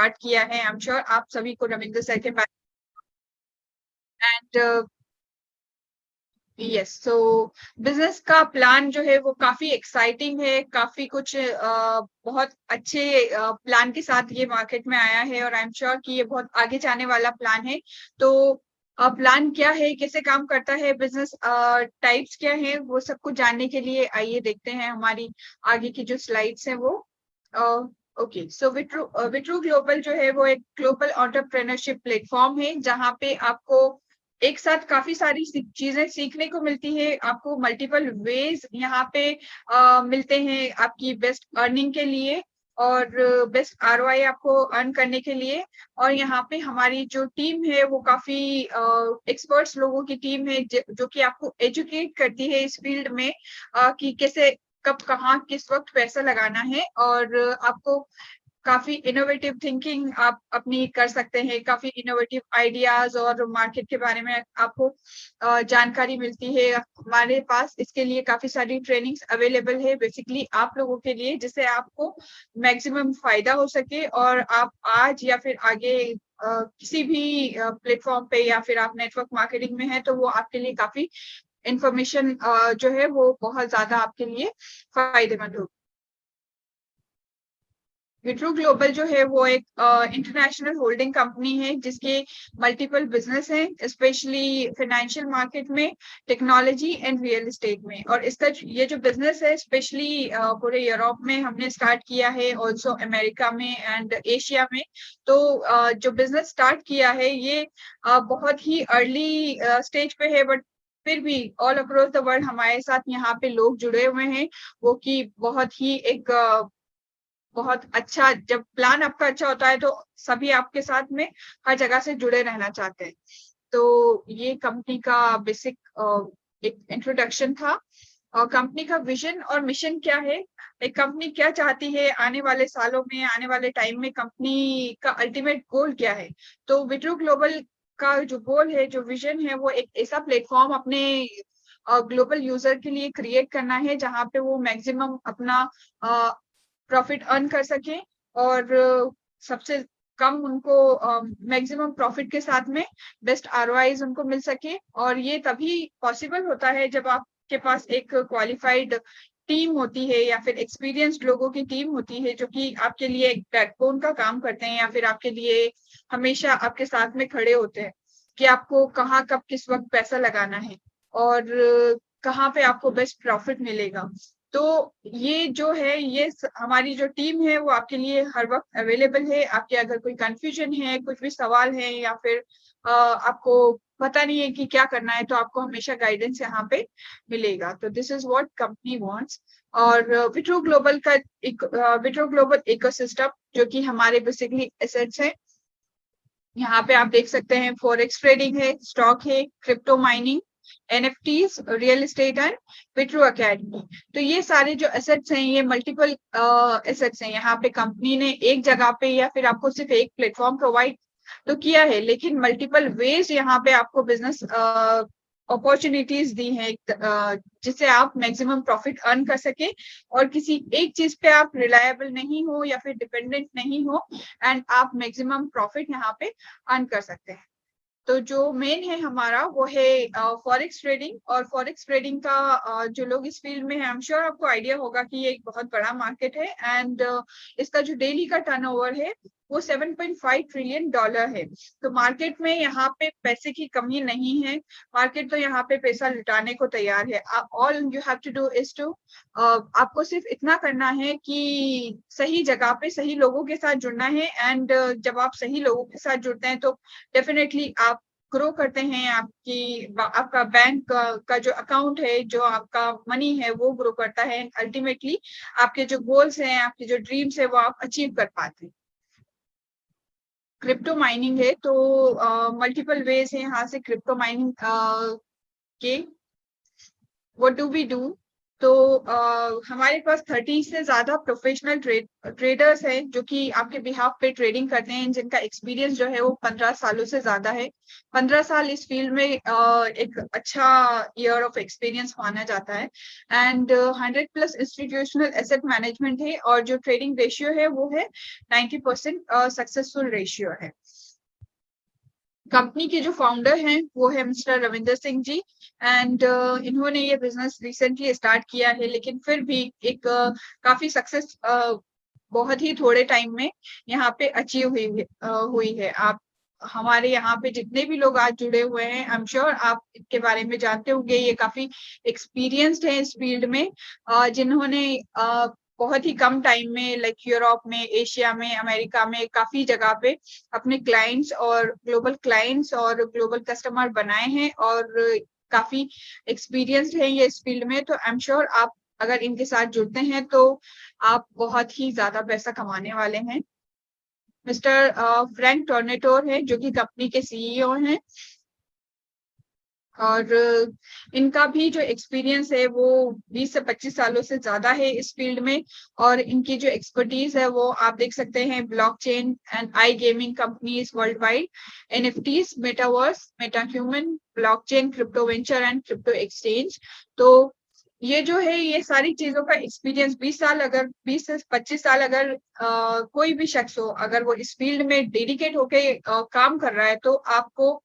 Start किया है। I am sure आप सभी को रविंद्र सर के बारे एंड यस, सो बिजनेस का प्लान जो है वो काफी एक्साइटिंग है, काफी कुछ बहुत अच्छे प्लान के साथ ये मार्केट में आया है और आई एम श्योर कि ये बहुत आगे जाने वाला प्लान है। तो प्लान क्या है, कैसे काम करता है, बिजनेस टाइप्स क्या है, वो सब कुछ जानने के लिए आइए देखते हैं हमारी आगे की जो स्लाइड्स हैं वो। ओके, सो विट्रू ग्लोबल जो है वो एक ग्लोबल एंटरप्रेन्योरशिप प्लेटफॉर्म है जहाँ पे आपको एक साथ काफी सारी चीजें सीखने को मिलती है। आपको मल्टीपल वेज यहाँ पे मिलते हैं आपकी बेस्ट अर्निंग के लिए और बेस्ट आरओआई आपको अर्न करने के लिए। और यहाँ पे हमारी जो टीम है वो काफी एक्सपर्ट्स लोगों की टीम है जो कि आपको एजुकेट करती है इस फील्ड में कि कैसे कब कहाँ किस वक्त पैसा लगाना है। और आपको काफी इनोवेटिव थिंकिंग आप अपनी कर सकते हैं, काफी इनोवेटिव आइडियाज और मार्केट के बारे में आपको जानकारी मिलती है। हमारे पास इसके लिए काफी सारी ट्रेनिंग्स अवेलेबल है बेसिकली आप लोगों के लिए, जिससे आपको मैक्सिमम फायदा हो सके और आप आज या फिर आगे किसी भी प्लेटफॉर्म पे या फिर आप नेटवर्क मार्केटिंग में है तो वो आपके लिए काफी इंफॉर्मेशन जो है वो बहुत ज्यादा आपके लिए फायदेमंद होगी। विट्रू ग्लोबल जो है वो एक इंटरनेशनल होल्डिंग कंपनी है जिसके मल्टीपल बिजनेस हैं, स्पेशली फाइनेंशियल मार्केट में, टेक्नोलॉजी एंड रियल एस्टेट में। और इसका ये जो बिजनेस है स्पेशली पूरे यूरोप में हमने स्टार्ट किया है, ऑल्सो अमेरिका में एंड एशिया में। तो जो बिजनेस स्टार्ट किया है ये बहुत ही अर्ली स्टेज पे है, बट फिर भी ऑल अक्रॉस द वर्ल्ड हमारे साथ यहाँ पे लोग जुड़े हुए हैं, वो कि बहुत ही एक बहुत अच्छा, जब प्लान आपका अच्छा होता है तो सभी आपके साथ में हर जगह से जुड़े रहना चाहते हैं। तो ये कंपनी का बेसिक एक इंट्रोडक्शन था। और कंपनी का विजन और मिशन क्या है, एक कंपनी क्या चाहती है आने वाले सालों में, आने वाले टाइम में कंपनी का अल्टीमेट गोल क्या है। तो विट्रू ग्लोबल का जो गोल है, जो विजन है, वो एक ऐसा प्लेटफॉर्म अपने ग्लोबल यूजर के लिए क्रिएट करना है जहाँ पे वो मैक्सिमम अपना प्रॉफिट अर्न कर सके और सबसे कम उनको मैक्सिमम प्रॉफिट के साथ में बेस्ट आरओआईज उनको मिल सके। और ये तभी पॉसिबल होता है जब आपके पास एक क्वालिफाइड टीम होती है या फिर एक्सपीरियंस्ड लोगों की टीम होती है जो कि आपके लिए एक बैकबोन का काम करते हैं या फिर आपके लिए हमेशा आपके साथ में खड़े होते हैं कि आपको कहाँ कब किस वक्त पैसा लगाना है और कहाँ पे आपको बेस्ट प्रॉफिट मिलेगा। तो ये जो है, ये हमारी जो टीम है वो आपके लिए हर वक्त अवेलेबल है। आपके अगर कोई कंफ्यूजन है, कुछ भी सवाल है या फिर आपको पता नहीं है कि क्या करना है, तो आपको हमेशा गाइडेंस यहाँ पे मिलेगा। तो this is what company wants. और विट्रू ग्लोबल का एक विट्रू ग्लोबल इकोसिस्टम जो कि हमारे बेसिकली एसेट्स है, यहाँ पे आप देख सकते हैं फॉरेक्स ट्रेडिंग है, स्टॉक है, crypto mining, NFTs, real estate and Vitru academy. तो ये सारे जो एसेट्स हैं ये मल्टीपल एसेट्स हैं। यहाँ पे कंपनी ने एक जगह पे या फिर आपको सिर्फ एक प्लेटफॉर्म प्रोवाइड तो किया है, लेकिन मल्टीपल वेज यहाँ पे आपको बिजनेस अपॉर्चुनिटीज दी हैं जिससे आप मैक्सिमम प्रॉफिट अर्न कर सके और किसी एक चीज पे आप रिलायबल नहीं हो या फिर डिपेंडेंट नहीं हो एंड आप मैक्सिमम प्रॉफिट यहाँ पे अर्न कर सकते हैं। तो जो मेन है हमारा वो है फॉरेक्स ट्रेडिंग। और फॉरेक्स ट्रेडिंग का जो लोग इस फील्ड में है, आई एम श्योर आपको आइडिया होगा कि ये एक बहुत बड़ा मार्केट है एंड इसका जो डेली का टर्नओवर है वो 7.5 ट्रिलियन डॉलर है। तो मार्केट में यहाँ पे पैसे की कमी नहीं है, मार्केट तो यहाँ पे पैसा लुटाने को तैयार है। All you have to do is to, आपको सिर्फ इतना करना है कि सही जगह पे सही लोगों के साथ जुड़ना है एंड जब आप सही लोगों के साथ जुड़ते हैं तो डेफिनेटली आप ग्रो करते हैं। आपका बैंक का जो अकाउंट है, जो आपका मनी है वो ग्रो करता है। अल्टीमेटली आपके जो गोल्स हैं, आपके जो ड्रीम्स है वो आप अचीव कर पाते हैं। क्रिप्टो माइनिंग है तो मल्टीपल वेज है यहाँ से क्रिप्टो माइनिंग के। व्हाट डू वी डू, तो हमारे पास 30 से ज्यादा प्रोफेशनल ट्रेडर्स हैं जो कि आपके बिहाफ पे ट्रेडिंग करते हैं, जिनका एक्सपीरियंस जो है वो 15 सालों से ज्यादा है। 15 साल इस फील्ड में एक अच्छा ईयर ऑफ एक्सपीरियंस माना जाता है। एंड 100+ इंस्टीट्यूशनल एसेट मैनेजमेंट है, और जो ट्रेडिंग रेशियो है वो है 90% सक्सेसफुल रेशियो है। कंपनी के जो फाउंडर हैं वो है मिस्टर रविंदर सिंह जी। एंड इन्होंने ये बिजनेस रिसेंटली स्टार्ट किया है, लेकिन फिर भी एक काफी सक्सेस बहुत ही थोड़े टाइम में यहाँ पे अचीव हुई है। आप हमारे यहाँ पे जितने भी लोग आज जुड़े हुए हैं, आई एम श्योर आप इनके बारे में जानते होंगे। ये काफी एक्सपीरियंस्ड है इस फील्ड में, जिन्होंने बहुत ही कम टाइम में लाइक यूरोप में, एशिया में, अमेरिका में काफी जगह पे अपने क्लाइंट्स और ग्लोबल कस्टमर बनाए हैं, और काफी एक्सपीरियंस्ड है ये इस फील्ड में। तो आई एम श्योर आप अगर इनके साथ जुड़ते हैं तो आप बहुत ही ज्यादा पैसा कमाने वाले हैं। मिस्टर फ्रैंक टोर्नेटोर है जो कि कंपनी के सीईओ हैं, और इनका भी जो एक्सपीरियंस है वो 20 से 25 सालों से ज्यादा है इस फील्ड में। और इनकी जो एक्सपर्टीज है वो आप देख सकते हैं, blockchain and iGaming companies world wide, NFTs, metaverse, metahuman, blockchain, crypto venture and crypto exchange. तो ये जो है ये सारी चीजों का एक्सपीरियंस 20 से 25 साल अगर कोई भी शख्स हो, अगर वो इस फील्ड में डेडिकेट होके काम कर रहा है, तो आपको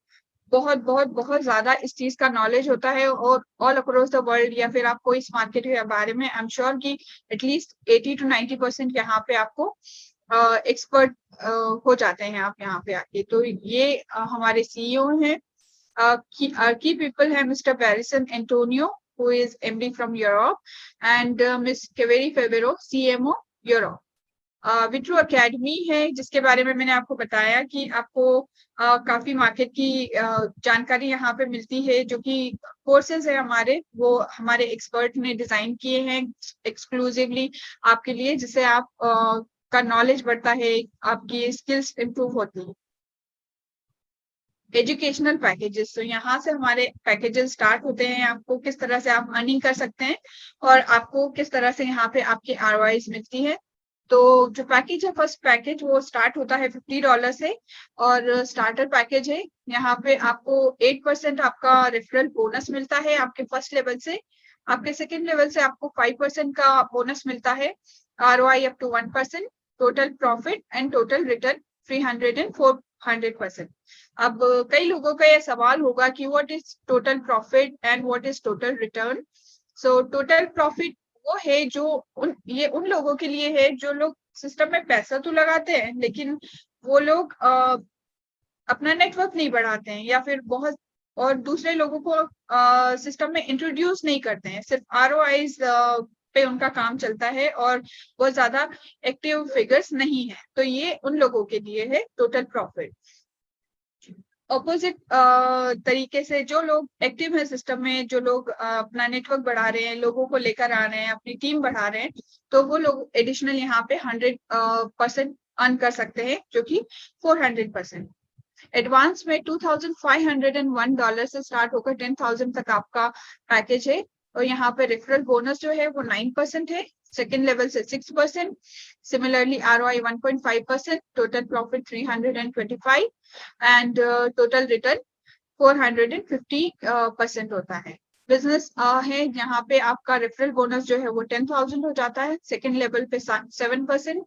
बहुत बहुत बहुत ज्यादा इस चीज का नॉलेज होता है। और ऑल अक्रॉस द वर्ल्ड, या फिर आपको इस मार्केट के बारे में आई एम श्योर कि एटलीस्ट 80 to 90% यहाँ पे आपको एक्सपर्ट हो जाते हैं आप यहाँ पे आके। तो ये हमारे सीईओ हैं। की पीपल है mister Barrison Antonio, who is MD from Europe, and Miss Kaveri Fevero, CMO Europe. Vitru academy है जिसके बारे में मैंने आपको बताया कि आपको काफी मार्केट की जानकारी यहाँ पे मिलती है। जो कि कोर्सेज है हमारे, वो हमारे एक्सपर्ट ने डिजाइन किए हैं एक्सक्लूसिवली आपके लिए, जिससे आप का नॉलेज बढ़ता है, आपकी स्किल्स इंप्रूव होती है। एजुकेशनल पैकेजेस, तो यहाँ से हमारे पैकेजेस स्टार्ट होते हैं। आपको किस तरह से आप अर्निंग कर सकते हैं, और आपको किस तरह से यहाँ पे आपकी ROIs मिलती है। तो जो पैकेज है, फर्स्ट पैकेज वो स्टार्ट होता है $50 से, और स्टार्टर पैकेज है। यहाँ पे आपको 8% आपका रेफरल बोनस मिलता है आपके फर्स्ट लेवल से। आपके सेकेंड लेवल से आपको 5% का बोनस मिलता है। ROI up to 1%, total profit and total return 300 and 400%। अब कई लोगों का यह सवाल होगा कि what is total profit and what is total return. So total profit वो है जो उन लोगों के लिए है जो लोग सिस्टम में पैसा तो लगाते हैं, लेकिन वो लोग अपना नेटवर्क नहीं बढ़ाते हैं, या फिर बहुत और दूसरे लोगों को सिस्टम में इंट्रोड्यूस नहीं करते हैं। सिर्फ ROIs पे उनका काम चलता है, और बहुत ज्यादा एक्टिव फिगर्स नहीं है। तो ये उन लोगों के लिए है टोटल प्रॉफिट। ऑपोजिट तरीके से जो लोग एक्टिव है सिस्टम में, जो लोग अपना नेटवर्क बढ़ा रहे हैं, लोगों को लेकर आ रहे हैं, अपनी टीम बढ़ा रहे हैं, तो वो लोग एडिशनल यहाँ पे 100% अर्न कर सकते हैं, जो कि 400%। एडवांस में $2,501 से स्टार्ट होकर 10,000 तक आपका पैकेज है। और यहाँ पे रेफरल बोनस जो है वो 9% है, सेकेंड लेवल से 6%, similarly ROI 1.5%, total profit 325 and total return 450% होता है। बिजनेस है यहाँ पे आपका रेफरल बोनस जो है वो 10,000 हो जाता है, सेकेंड लेवल पे 7%,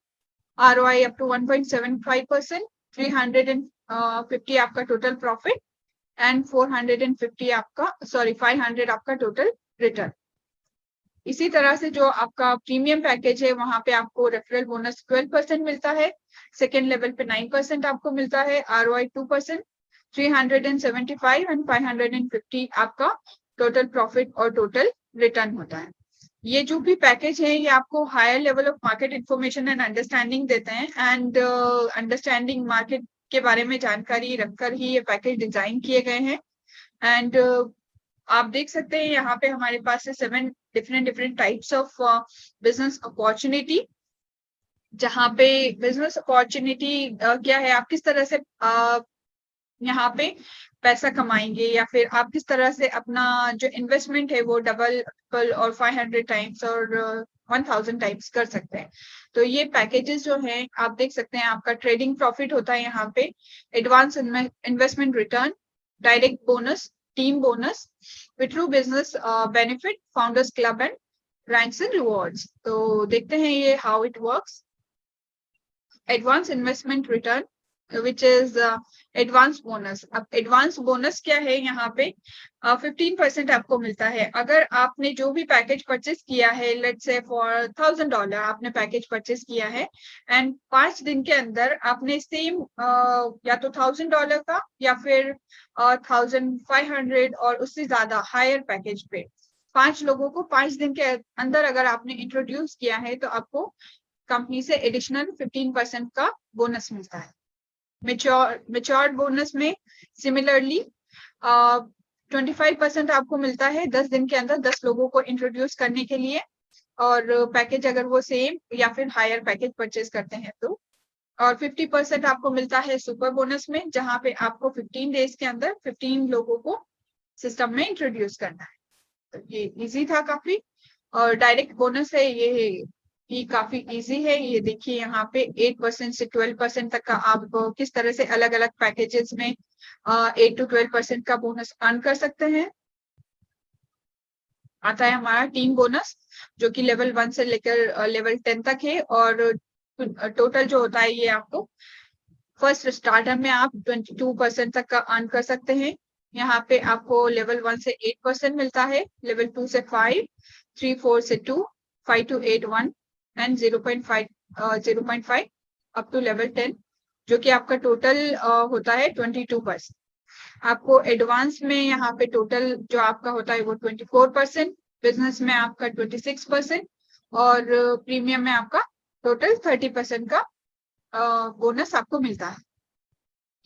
ROI अप टू 1.75%, 350 आपका टोटल प्रॉफिट एंड 500 आपका टोटल रिटर्न। इसी तरह से जो आपका प्रीमियम पैकेज है, वहां पे आपको रेफरल बोनस 12% मिलता है, सेकेंड लेवल पे 9% आपको मिलता है, ROI 2%, 375 एंड 550 आपका टोटल प्रॉफिट और टोटल रिटर्न होता है। ये जो भी पैकेज है ये आपको higher level of market information and understanding देते हैं, एंड अंडरस्टैंडिंग मार्केट के बारे में जानकारी रखकर ही ये पैकेज डिजाइन किए गए हैं। एंड आप देख सकते हैं यहाँ पे हमारे पास है 7 different types of business opportunity, जहाँ पे बिजनेस अपॉर्चुनिटी क्या है, आप किस तरह से यहाँ पे पैसा कमाएंगे, या फिर आप किस तरह से अपना जो इन्वेस्टमेंट है वो डबल और 500 टाइम्स और 1000 टाइम्स कर सकते हैं। तो ये पैकेजेस जो हैं आप देख सकते हैं, आपका ट्रेडिंग प्रॉफिट होता है यहाँ पे, advance investment return, direct bonus, team bonus, Vitru business benefit, founders club and ranks and rewards. तो देखते हैं ये how it works. Advance investment return which is advance bonus. अब एडवांस बोनस क्या है, यहाँ पे 15% आपको मिलता है अगर आपने जो भी पैकेज परचेस किया है, लेट्स से फॉर $1000 आपने पैकेज परचेस किया है एंड 5 दिन के अंदर आपने सेम या तो $1000 का या फिर 1500 और उससे ज्यादा हायर पैकेज पे 5 लोगों को 5 दिन के अंदर अगर आपने इंट्रोड्यूस किया है तो आपको कंपनी से एडिशनल 15% का बोनस मिलता है। मेच्योर्ड बोनस में सिमिलरली 25% आपको मिलता है 10 दिन के अंदर 10 लोगों को इंट्रोड्यूस करने के लिए, और पैकेज अगर वो सेम या फिर हायर पैकेज परचेज करते हैं तो। और 50% आपको मिलता है सुपर बोनस में, जहां पे आपको 15 डेज के अंदर 15 लोगों को सिस्टम में इंट्रोड्यूस करना है। तो ये इजी था काफी। और डायरेक्ट बोनस है ये काफी इजी है। ये देखिए यहाँ पे 8% से 12% तक का आप किस तरह से अलग अलग पैकेजेस में 8 to 12% का बोनस अर्न कर सकते हैं। आता है हमारा टीम बोनस, जो कि लेवल 1 से लेकर लेवल 10 तक है, और टोटल जो होता है ये आपको फर्स्ट स्टार्टर में आप 22% तक का अर्न कर सकते हैं। यहाँ पे आपको लेवल 1 से 8% मिलता है, लेवल 2 से 5, 3 4 से 2, 5 to 8 1 and 0.5 up to level 10, जो कि आपका टोटल होता है 22%। आपको एडवांस में यहाँ पे टोटल जो आपका होता है वो 24%, बिजनेस में आपका 26% और प्रीमियम में आपका टोटल 30% का बोनस आपको मिलता है।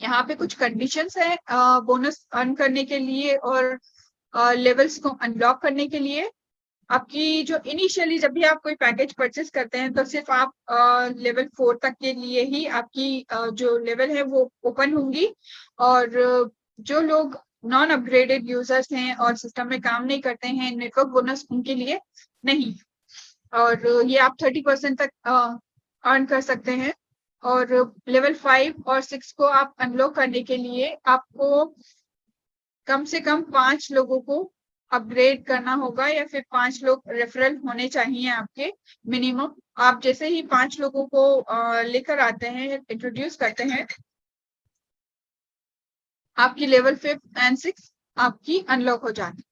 यहाँ पे कुछ कंडीशंस है बोनस अर्न करने के लिए और लेवल्स को अनलॉक करने के लिए। आपकी जो इनिशियली जब भी आप कोई पैकेज परचेस करते हैं तो सिर्फ आप लेवल 4 तक के लिए ही आपकी जो लेवल है वो ओपन होंगी, और जो लोग नॉन अपग्रेडेड यूजर्स हैं और सिस्टम में काम नहीं करते हैं, नेटवर्क बोनस उनके लिए नहीं। और ये आप 30% तक अर्न कर सकते हैं। और लेवल 5 और 6 को आप अनलॉक करने के लिए आपको कम से कम 5 लोगों को अपग्रेड करना होगा, या फिर 5 लोग रेफरल होने चाहिए आपके मिनिमम। आप जैसे ही 5 लोगों को लेकर आते हैं, इंट्रोड्यूस करते हैं, आपकी लेवल 5 एंड 6 आपकी अनलॉक हो जाती है।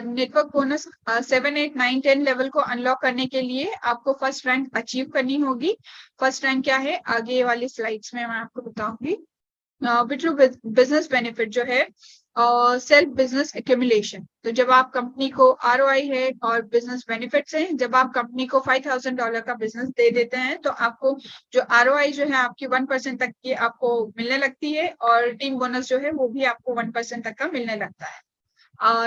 नेटवर्क बोनस 7 8 9 10 लेवल को अनलॉक करने के लिए आपको फर्स्ट रैंक अचीव करनी होगी। फर्स्ट रैंक क्या है आगे वाली स्लाइड्स में मैं आपको बताऊंगी। विट्रू बिजनेस बेनिफिट जो है सेल्फ बिजनेस एक्यूमुलेशन। तो जब आप कंपनी को ROI है और बिजनेस बेनिफिट्स हैं, जब आप कंपनी को $5000 का बिजनेस दे देते हैं तो आपको जो ROI जो है आपकी 1% तक की आपको मिलने लगती है, और टीम बोनस जो है वो भी आपको 1% तक का मिलने लगता है।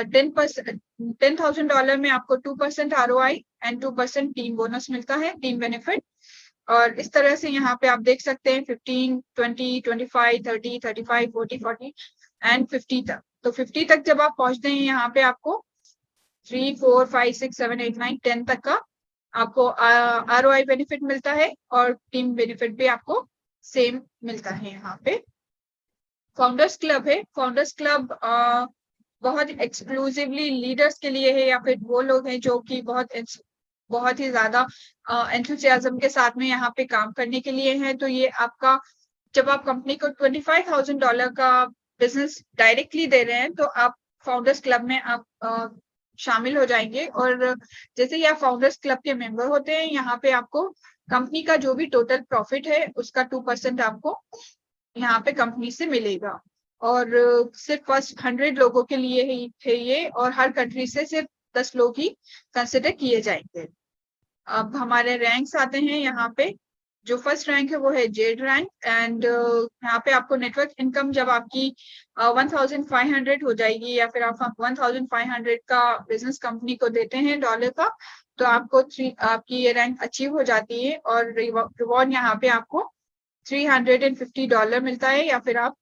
10,000 में आपको 2% ROI एंड 2% टीम बोनस मिलता है, टीम बेनिफिट। और इस तरह से यहाँ पे आप देख सकते हैं 15 20 25 30 35 40 40 एंड 50 तक। तो 50 तक जब आप पहुंचते हैं यहाँ पे आपको 3 4 5 6 7 8 9 10 तक का आपको ROI बेनिफिट मिलता है, और टीम बेनिफिट भी आपको सेम मिलता है। यहाँ पे फाउंडर्स क्लब है। फाउंडर्स क्लब बहुत एक्सक्लूसिवली लीडर्स के लिए है, या फिर वो लोग हैं जो कि बहुत ही ज्यादा एंथुसियाज्म के साथ में यहाँ पे काम करने के लिए है। तो ये आपका जब आप कंपनी को $25,000 का बिजनेस डायरेक्टली दे रहे हैं तो आप फाउंडर्स क्लब में आप शामिल हो जाएंगे, और जैसे ही आप फाउंडर्स क्लब के मेंबर होते हैं यहाँ पे आपको कंपनी का जो भी टोटल प्रॉफिट है उसका 2% आपको यहाँ पे कंपनी से मिलेगा। और सिर्फ फर्स्ट 100 लोगों के लिए ही थे ये, और हर कंट्री से सिर्फ 10 लोग ही कंसिडर किए जाएंगे। अब हमारे रैंक्स आते हैं यहाँ पे। जो फर्स्ट रैंक है वो है जेड रैंक, एंड यहाँ पे आपको नेटवर्क इनकम जब आपकी 1500 हो जाएगी, या फिर आप 1500 का बिजनेस कंपनी को देते हैं डॉलर का, तो आपको आपकी ये रैंक अचीव हो जाती है, और रिवॉर्ड यहाँ पे आपको $350 मिलता है, या फिर आप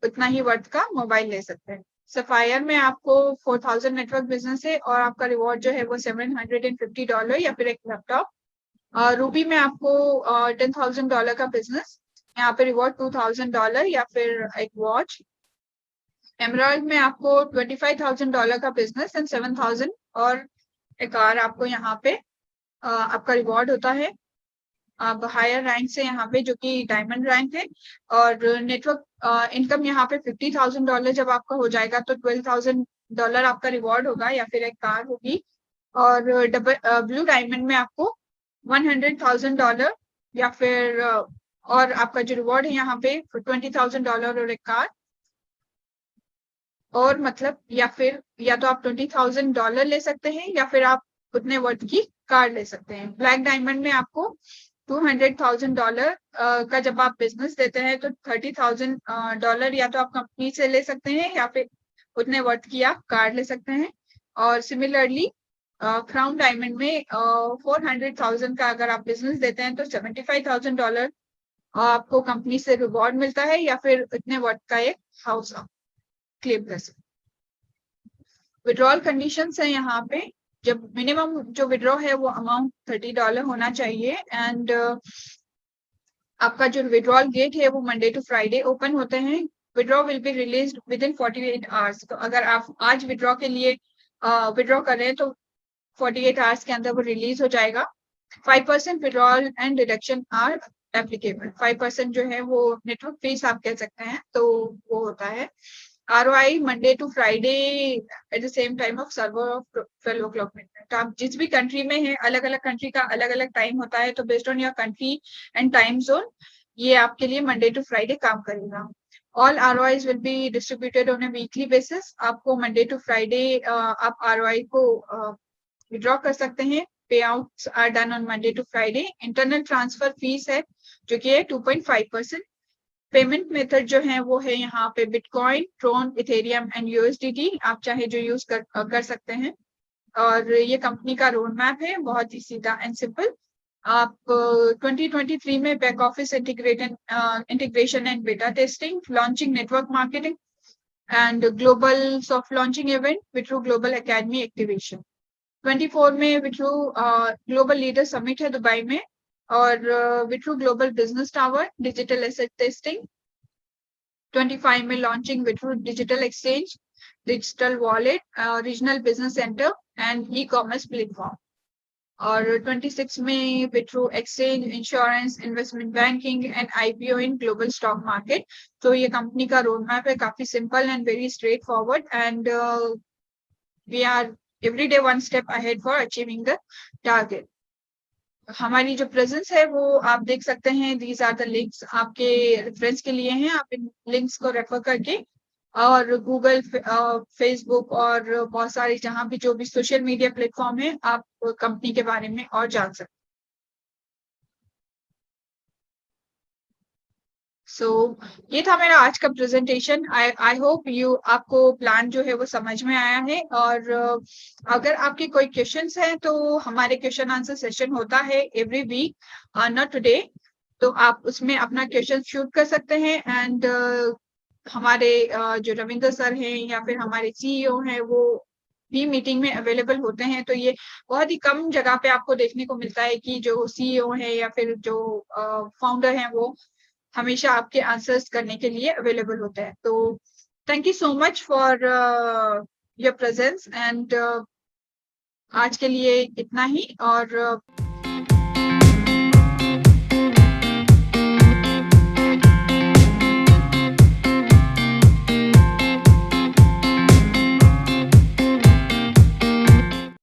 उतना ही वर्थ का मोबाइल ले सकते हैं। सफायर में आपको 4000 नेटवर्क बिजनेस है और आपका रिवॉर्ड जो है वो $750 या फिर एक लैपटॉप। रूबी में आपको $10,000 का बिजनेस, यहाँ पे रिवॉर्ड $2,000 या फिर एक वॉच। एमराल्ड में आपको $25,000 का बिजनेस एंड 7,000 और एक कार आपको यहाँ पे आपका रिवॉर्ड होता है। अब हायर रैंक से यहाँ पे जो कि डायमंड रैंक है, और नेटवर्क इनकम यहाँ पे $50,000 जब आपका हो जाएगा तो $12,000 आपका रिवॉर्ड होगा या फिर एक कार होगी। और ब्लू डायमंड में आपको $100,000 या फिर और आपका जो रिवॉर्ड है यहाँ पे $20,000 और एक कार। और मतलब या फिर या तो आप $20,000 ले सकते हैं या फिर आप उतने वर्थ की कार ले सकते हैं। ब्लैक डायमंड में आपको $200,000 का जब आप बिजनेस देते हैं तो $30,000 या तो आप कंपनी से ले सकते हैं या फिर उतने वर्थ की आप कार ले सकते हैं। और सिमिलरली क्राउन डायमंड में 400,000 का अगर आप बिजनेस देते हैं तो $75,000 आपको कंपनी से रिवॉर्ड मिलता है या फिर इतने वर्थ का एक हाउस आप क्लेम कर सकते। विड्रॉल कंडीशंस है यहाँ पे, जब मिनिमम जो विड्रॉ है वो अमाउंट $30 होना चाहिए एंड आपका जो विड्रॉल गेट है वो मंडे टू फ्राइडे ओपन होते हैं। Withdraw will be release with in 48 hours. तो अगर आप आज विड्रॉ के लिए विड्रॉ कर रहे हैं तो 48 आवर्स के अंदर वो रिलीज हो जाएगा। 5% withdrawal and deduction are applicable. 5% जो है वो नेटवर्क फीस आप कह सकते हैं, तो वो होता है। ROI Monday to Friday at the same time of server of 12 o'clock midnight। आप जिस भी कंट्री में है, अलग अलग कंट्री का अलग अलग टाइम होता है, तो based on your country and time zone ये आपके लिए मंडे टू फ्राइडे काम करेगा। All ROIs will be distributed on a weekly basis. आपको मंडे टू फ्राइडे आप ROI को विड्रॉ कर सकते हैं। Payouts are done on Monday to Friday. Internal transfer fees है जो कि है 2.5%। पेमेंट मेथड जो है वो है यहाँ पे bitcoin, Tron, Ethereum and USDT आप चाहे जो यूज कर सकते हैं। और ये कंपनी का रोड मैप है, बहुत ही सीधा एंड सिंपल। आप 2023 में back office integration and beta testing, launching network marketing and global soft launching event Vitru global academy activation. 24 में विट्रू ग्लोबल लीडर समिट है दुबई में, और Vitru global business tower digital asset testing. 25 में launching Vitru digital exchange, digital wallet, regional business centre and e commerce platform. और 26 में Vitru exchange, insurance, investment banking and IPO in global stock market. तो ये company का road map है, काफी simple and very straightforward and we are every day one step ahead for achieving the target. हमारी जो presence है वो आप देख सकते हैं। दीज आर द लिंक्स आपके रेफरेंस के लिए हैं, आप इन लिंक्स को रेफर करके और गूगल, फेसबुक और बहुत सारे जहां भी जो भी सोशल मीडिया प्लेटफॉर्म है आप कंपनी के बारे में और जान सकते हैं। सो ये था मेरा आज का प्रेजेंटेशन। आई होप आपको प्लान जो है वो समझ में आया है। और अगर आपके कोई क्वेश्चंस हैं तो हमारे क्वेश्चन आंसर सेशन होता है एवरी वीक, नॉट टुडे। तो आप उसमें अपना क्वेश्चन शूट कर सकते हैं एंड हमारे जो रविंद्र सर हैं या फिर हमारे CEO हैं वो भी मीटिंग में अवेलेबल होते हैं। तो ये बहुत ही कम जगह पे आपको देखने को मिलता है कि जो CEO है या फिर जो फाउंडर हैं वो हमेशा आपके आंसर्स करने के लिए अवेलेबल होता है। तो thank you so much for your presence and आज के लिए इतना ही। और